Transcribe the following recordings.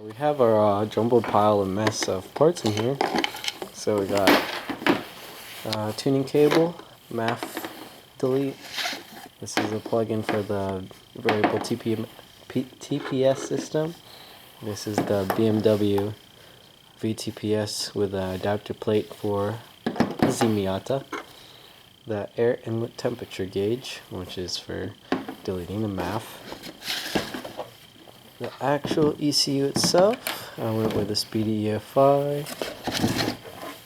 We have our jumbled pile of mess of parts in here. So we got tuning cable, MAF delete. This is a plugin for the variable TPS system. This is the BMW vTPS with an adapter plate for Zenyatta. The air inlet temperature gauge, which is for deleting the MAF. The actual ECU itself, I went with a speedy EFI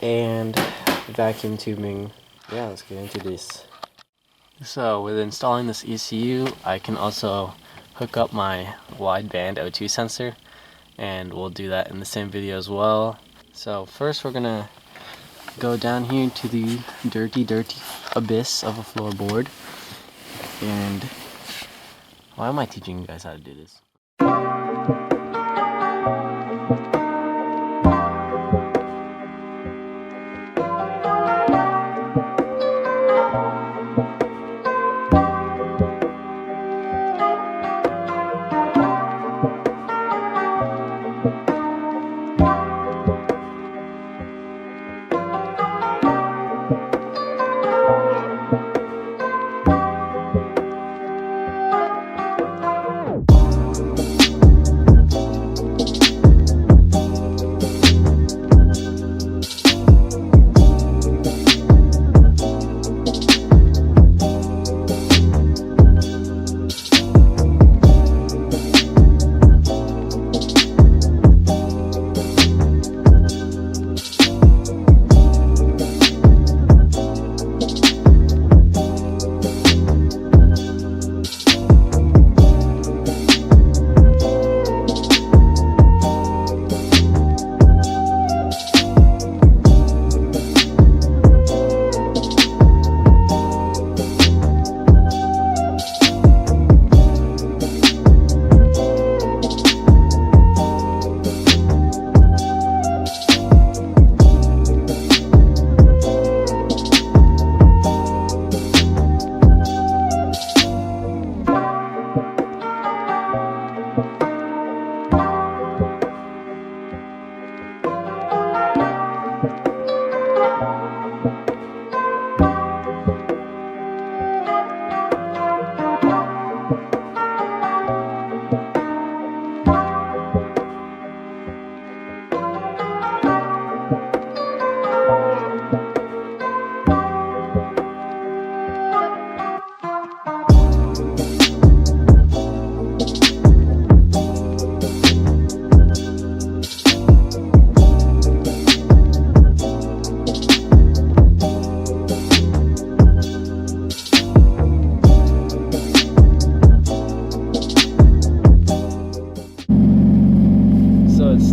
and vacuum tubing. Yeah, let's get into this. So with installing this ECU, I can also hook up my wideband O2 sensor, and we'll do that in the same video as well. So first we're gonna go down here to the dirty abyss of a floorboard. And why am I teaching you guys how to do this?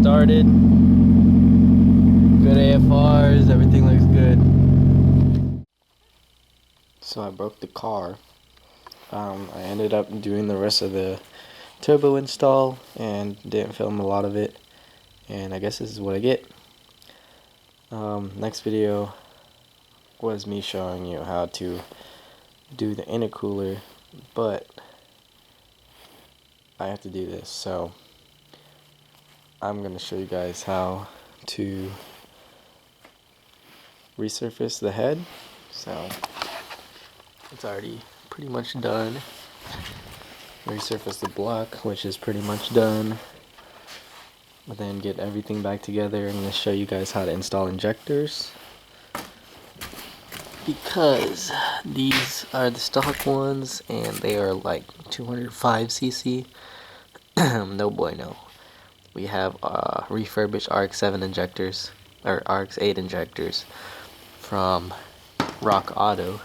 Started. Good AFRs, everything looks good. So I broke the car. I ended up doing the rest of the turbo install and didn't film a lot of it. And I guess this is what I get. Next video was me showing you how to do the intercooler, but I have to do this, so I'm going to show you guys how to resurface the head. So it's already pretty much done. Resurface the block, which is pretty much done. But then get everything back together. I'm going to show you guys how to install injectors, because these are the stock ones and they are like 205cc. No bueno. We have refurbished RX-7 injectors, or RX-8 injectors from Rock Auto,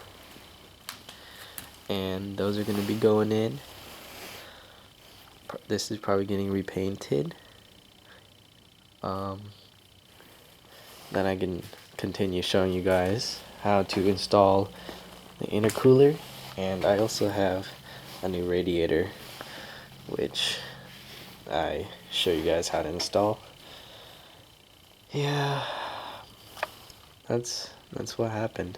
and those are going to be going in. This is probably getting repainted. Then I can continue showing you guys how to install the intercooler, and I also have a new radiator, which I show you guys how to install. Yeah, that's what happened.